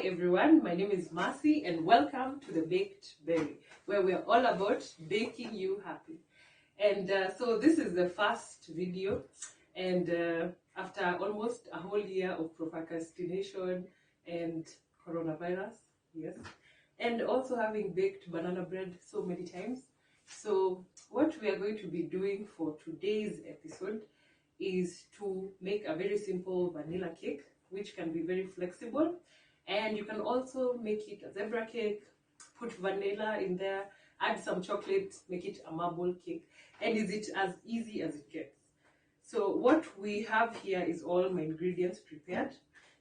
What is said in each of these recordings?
everyone, my name is Mercy and welcome to the Baked Berry, where we're all about baking you happy. And so this is the first video, and after almost a whole year of procrastination and coronavirus, yes, and also having baked banana bread so many times. So what we are going to be doing for today's episode is to make a very simple vanilla cake, which can be very flexible, and you can also make it a zebra cake, put vanilla in there, add some chocolate, make it a marble cake, and is it as easy as it gets. So what we have here is all my ingredients prepared.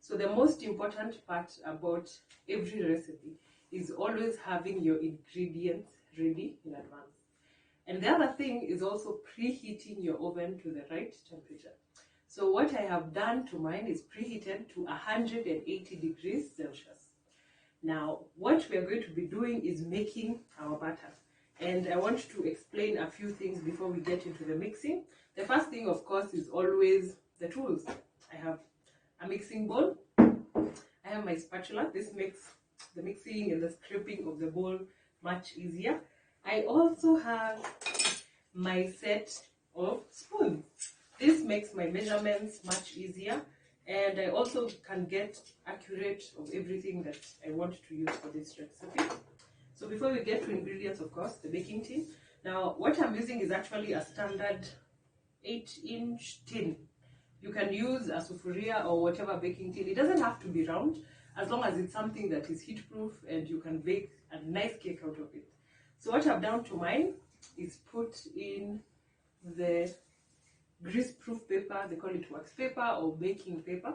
So the most important part about every recipe is always having your ingredients ready in advance. And the other thing is also preheating your oven to the right temperature. So what I have done to mine is preheated to 180 degrees Celsius. Now, what we are going to be doing is making our batter. And I want to explain a few things before we get into the mixing. The first thing, of course, is always the tools. I have a mixing bowl. I have my spatula. This makes the mixing and the scraping of the bowl much easier. I also have my set of spoons. This makes my measurements much easier, and I also can get accurate of everything that I want to use for this recipe. So before we get to ingredients, of course, the baking tin. Now, what I'm using is actually a standard 8-inch tin. You can use a sufuria or whatever baking tin. It doesn't have to be round, as long as it's something that is heat-proof and you can bake a nice cake out of it. So what I've done to mine is put in the grease-proof paper. They call it wax paper or baking paper.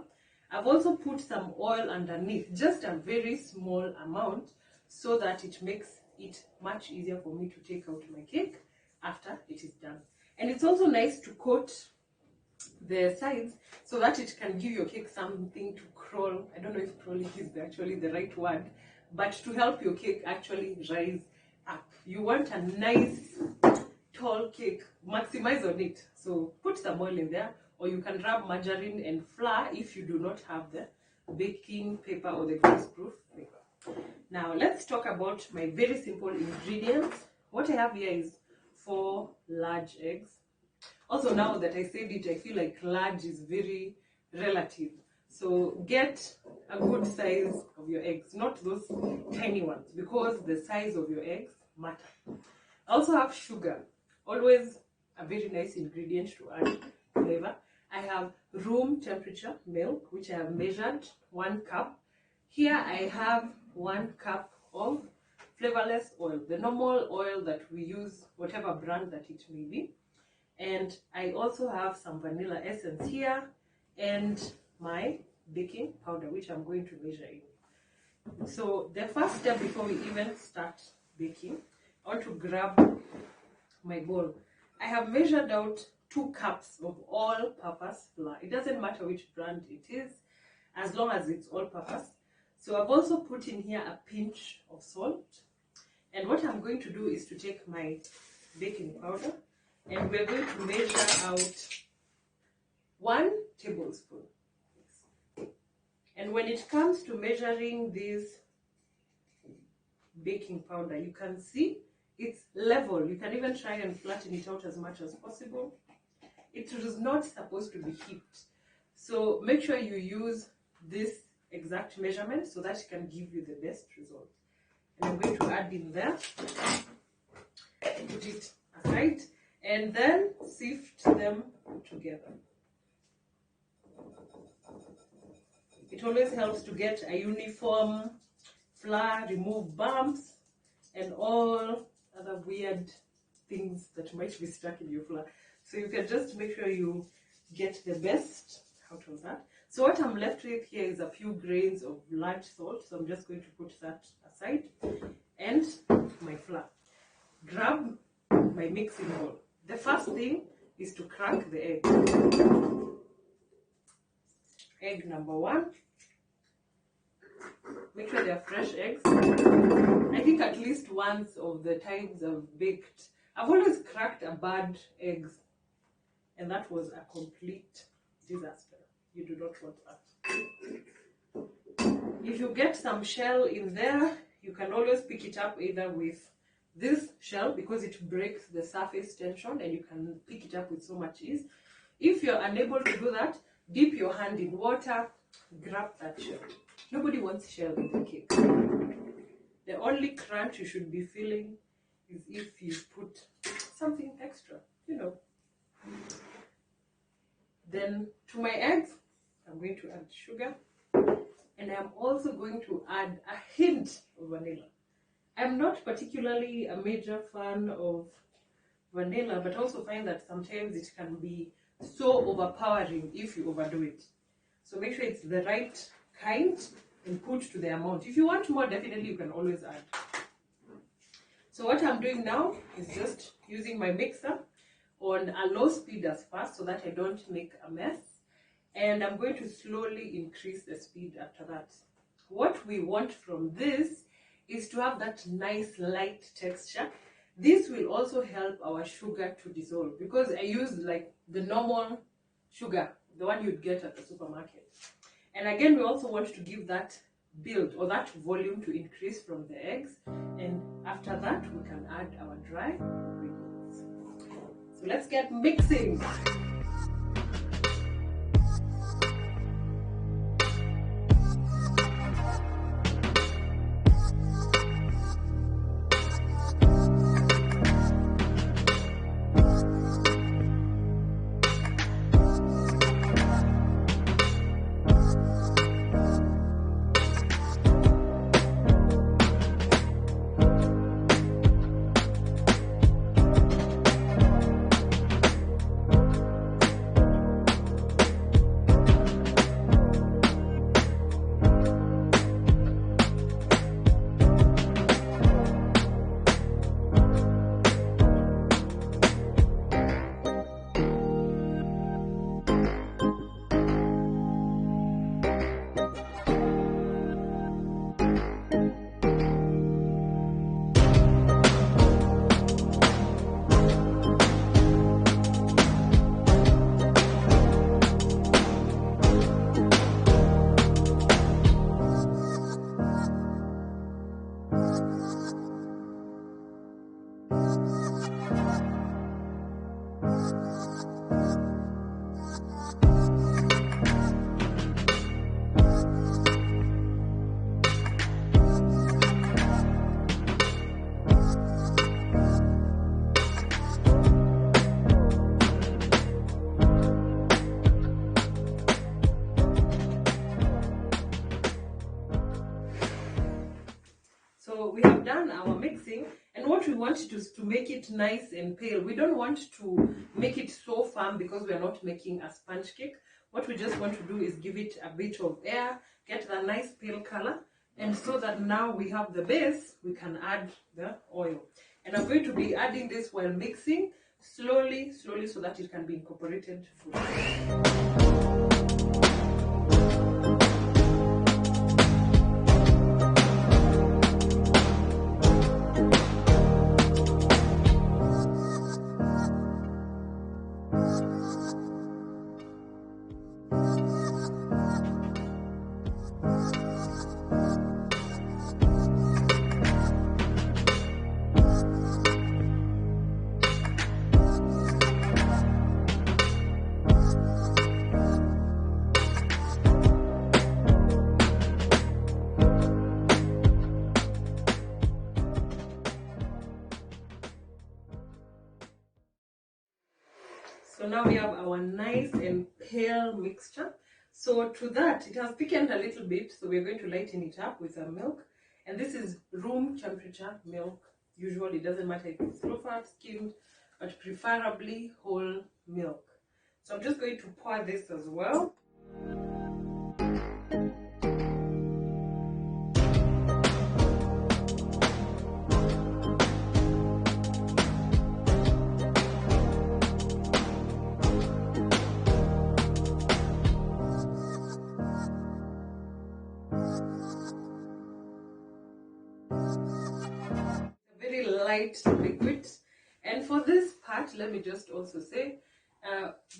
I've also put some oil underneath, just a very small amount, so that it makes it much easier for me to take out my cake after it is done. And it's also nice to coat the sides so that it can give your cake something to crawl. I don't know if crawling is actually the right word, but to help your cake actually rise up. You want a nice tall cake, maximize on it. So put some oil in there, or you can rub margarine and flour if you do not have the baking paper or the grease-proof paper. Now let's talk about my very simple ingredients. What I have here is 4 large eggs. Also, now that I said it, I feel like large is very relative. So get a good size of your eggs, not those tiny ones, because the size of your eggs matter. I also have sugar, always a very nice ingredient to add flavor. I have room temperature milk, which I have measured 1 cup. Here I have 1 cup of flavorless oil, the normal oil that we use, whatever brand that it may be. And I also have some vanilla essence here and my baking powder, which I'm going to measure in. So the first step before we even start baking, I want to grab my bowl. I have measured out 2 cups of all-purpose flour. It doesn't matter which brand it is, as long as it's all-purpose. So I've also put in here a pinch of salt. And what I'm going to do is to take my baking powder, and we're going to measure out 1 tablespoon. And when it comes to measuring this baking powder, you can see it's level. You can even try and flatten it out as much as possible. It is not supposed to be heaped. So make sure you use this exact measurement so that it can give you the best result. And I'm going to add in there, put it aside, and then sift them together. It always helps to get a uniform flour, remove bumps, and all other weird things that might be stuck in your flour. So you can just make sure you get the best out of that. So what I'm left with here is a few grains of large salt. So I'm just going to put that aside. And my flour. Grab my mixing bowl. The first thing is to crack the egg. Egg number 1. Make sure they are fresh eggs. I think at least once of the times I've baked, I've always cracked a bad eggs, and that was a complete disaster. You do not want that. If you get some shell in there, you can always pick it up either with this shell because it breaks the surface tension and you can pick it up with so much ease. If you're unable to do that, dip your hand in water, grab that shell. Nobody wants shell in the cake. The only crunch you should be feeling is if you put something extra, you know. Then to my eggs, I'm going to add sugar. And I'm also going to add a hint of vanilla. I'm not particularly a major fan of vanilla, but also find that sometimes it can be so overpowering if you overdo it. So make sure it's the right kind and put to the amount. If you want more, definitely you can always add. So what I'm doing now is just using my mixer on a low speed as first so that I don't make a mess. And I'm going to slowly increase the speed after that. What we want from this is to have that nice light texture. This will also help our sugar to dissolve because I use like the normal sugar, the one you'd get at the supermarket. And again, we also want to give that build or that volume to increase from the eggs. And after that, we can add our dry ingredients. So let's get mixing. So we have done our mixing, and what we want to make it nice and pale. We don't want to make it so firm because we are not making a sponge cake. What we just want to do is give it a bit of air, get the nice pale color, and so that now we have the base, we can add the oil. And I'm going to be adding this while mixing slowly so that it can be incorporated fully. So now we have our nice and pale mixture. So to that, it has thickened a little bit, so we're going to lighten it up with some milk. And this is room temperature milk. Usually it doesn't matter if it's low fat, skimmed, but preferably whole milk. So I'm just going to pour this as well. Very light liquid. And for this part, let me just also say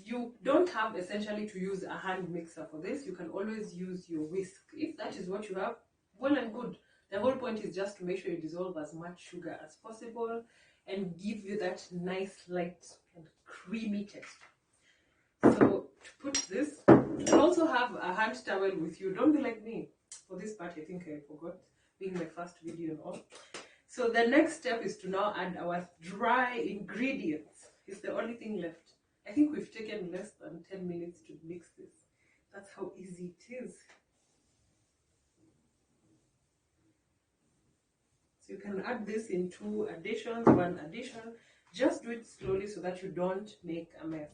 You don't have essentially to use a hand mixer for this. You can always use your whisk. If that is what you have, well and good. The whole point is just to make sure you dissolve as much sugar as possible and give you that nice light and creamy taste. So to put this, you can also have a hand towel with you. Don't be like me. For this part, I think I forgot, being my first video and all. So the next step is to now add our dry ingredients. It's the only thing left. I think we've taken less than 10 minutes to mix this. That's how easy it is. So you can add this in 2 additions, 1 addition. Just do it slowly so that you don't make a mess.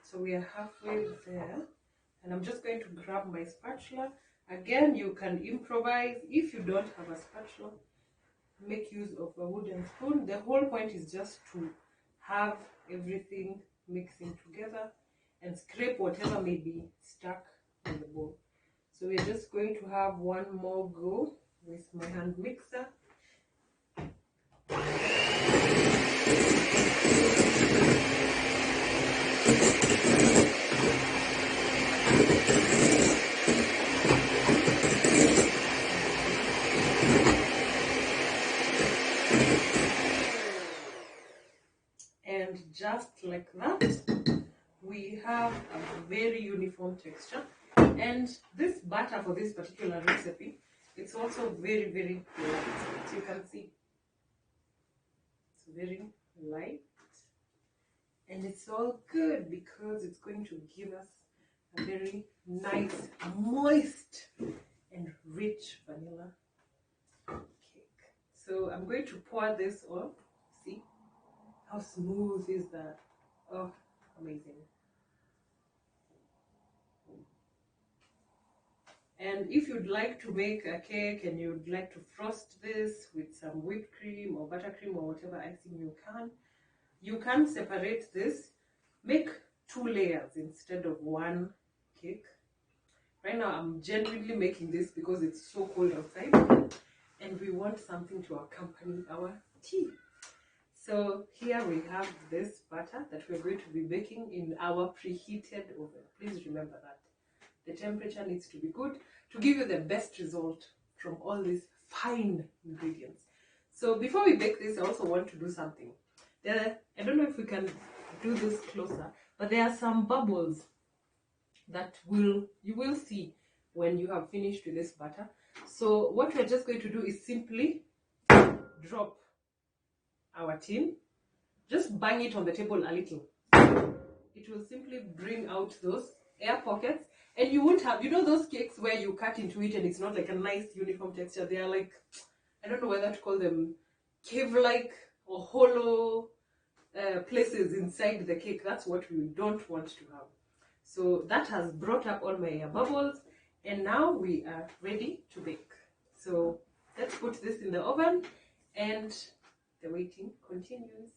So we are halfway there, and I'm just going to grab my spatula. Again, you can improvise. If you don't have a spatula, make use of a wooden spoon. The whole point is just to have everything mixing together and scrape whatever may be stuck in the bowl. So we're just going to have one more go with my hand mixer. And just like that, we have a very uniform texture. And this batter for this particular recipe, it's also very, very light. As you can see, it's very light. And it's all good because it's going to give us a very nice, moist, and rich vanilla cake. So I'm going to pour this on. See how smooth is that? Oh, amazing. And if you'd like to make a cake and you'd like to frost this with some whipped cream or buttercream or whatever icing you can separate this, make 2 layers instead of 1 cake. Right now I'm genuinely making this because it's so cold outside and we want something to accompany our tea. So here we have this batter that we're going to be baking in our preheated oven. Please remember that the temperature needs to be good to give you the best result from all these fine ingredients. So before we bake this, I also want to do something. I don't know if we can do this closer, but there are some bubbles that you will see when you have finished with this batter. So what we're just going to do is simply drop our tin, just bang it on the table a little. It will simply bring out those air pockets, and you won't have, you know, those cakes where you cut into it and it's not like a nice uniform texture. They are like, I don't know whether to call them cave-like or hollow places inside the cake. That's what we don't want to have. So that has brought up all my air bubbles, and now we are ready to bake. So let's put this in the oven and the waiting continues.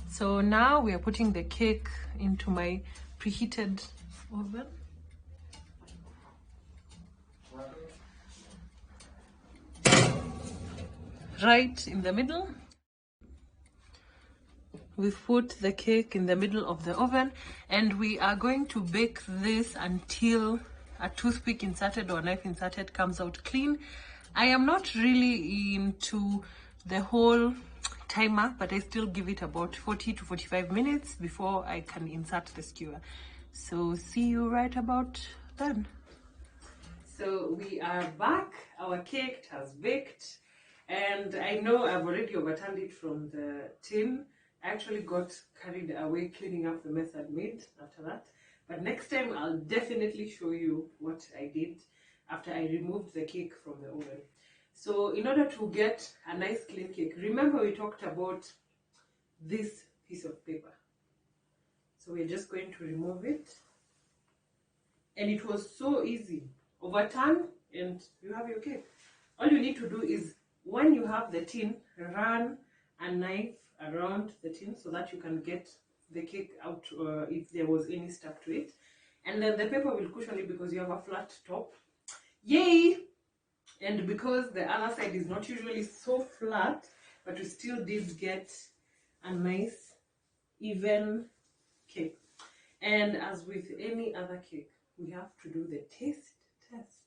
So now we are putting the cake into my preheated oven. Right in the middle. We've put the cake in the middle of the oven, and we are going to bake this until a toothpick inserted or knife inserted comes out clean. I am not really into the whole timer, but I still give it about 40 to 45 minutes before I can insert the skewer. So see you right about then. So we are back. Our cake has baked, and I know I've already overturned it from the tin. I actually got carried away cleaning up the mess I'd made after that. But next time I'll definitely show you what I did after I removed the cake from the oven. So in order to get a nice clean cake, remember we talked about this piece of paper. So we're just going to remove it. And it was so easy. Overturn and you have your cake. All you need to do is, when you have the tin, run a knife around the tin so that you can get the cake out if there was any stuck to it. And then the paper will cushion it because you have a flat top. Yay! And because the other side is not usually so flat, but we still did get a nice even cake. And as with any other cake, we have to do the taste test.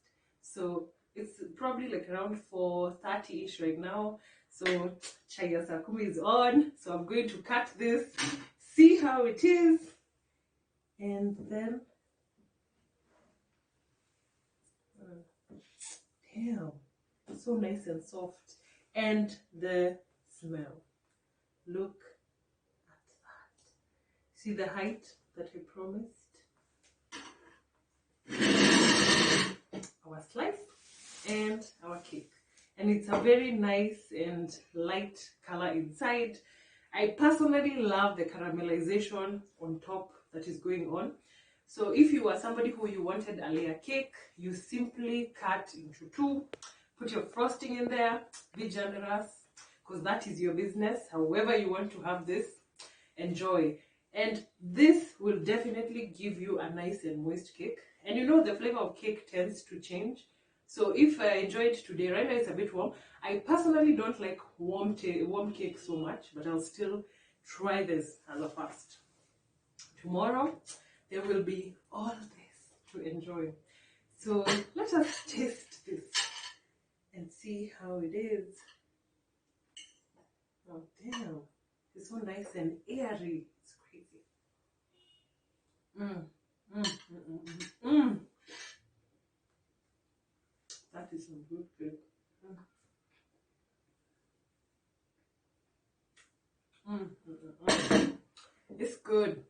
So it's probably like around 4:30ish right now. So chai ya saa kumi is on. So I'm going to cut this, see how it is, and then damn, so nice and soft. And the smell, look at that. See the height that I promised? Our slice and our cake. And it's a very nice and light color inside. I personally love the caramelization on top that is going on. So if you are somebody who you wanted a layer cake, you simply cut into two, put your frosting in there, be generous, because that is your business. However you want to have this, enjoy. And this will definitely give you a nice and moist cake. And you know the flavor of cake tends to change. So if I enjoyed today, right now it's a bit warm. I personally don't like warm cake so much, but I'll still try this as a first. Tomorrow, there will be all this to enjoy. So let us taste this and see how it is. Oh damn, it's so nice and airy. It's crazy. That is some good cake. It's good.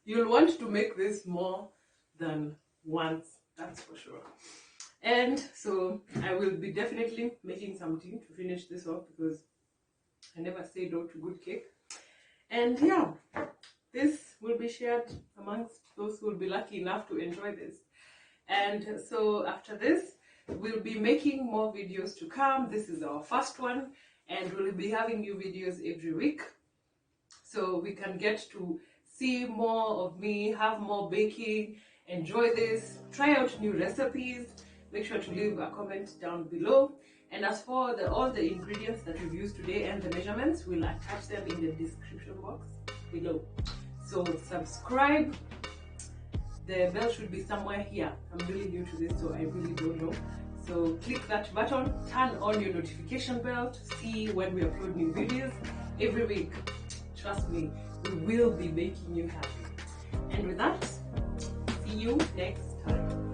You'll want to make this more than once, that's for sure. And so I will be definitely making something to finish this off because I never say no to good cake. And yeah, this will be shared amongst those who will be lucky enough to enjoy this. And so after this, we'll be making more videos to come. This is our first one, and we'll be having new videos every week. So we can get to see more of me, have more baking, enjoy this, try out new recipes. Make sure to leave a comment down below. And as for all the ingredients that we've used today and the measurements, we'll attach them in the description box below. So subscribe. The bell should be somewhere here. I'm really new to this, so I really don't know. So click that button, turn on your notification bell to see when we upload new videos every week. Trust me, we will be making you happy. And with that, see you next time.